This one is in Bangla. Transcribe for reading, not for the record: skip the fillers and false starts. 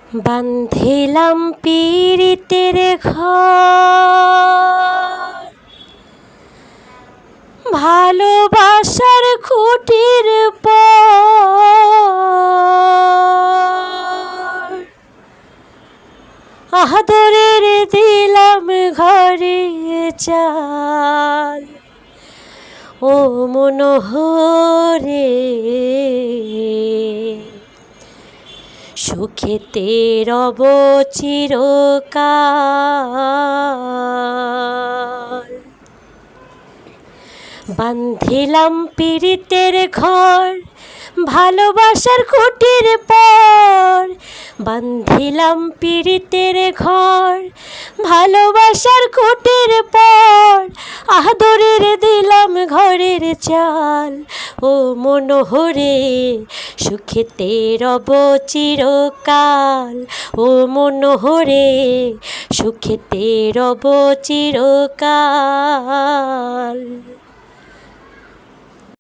বান্ধিলাম পীড়িতের ঘর, ভালোবাসার খুঁটির পর আদরের দিলাম ঘরে চাল। ও মনোহরে সুখেতে রব চিরকাল। বান্ধিলাম পীড়িতের ঘর, ভালোবাসার খুঁটির পর। বান্ধিলাম পীড়িতের ঘর, ভালোবাসার খুঁটির পর আদরের দিলাম ঘরের চাল। ও মনোহরে সুখেতে রব চিরকাল। ও মনোহরে সুখেতে রব চিরকাল।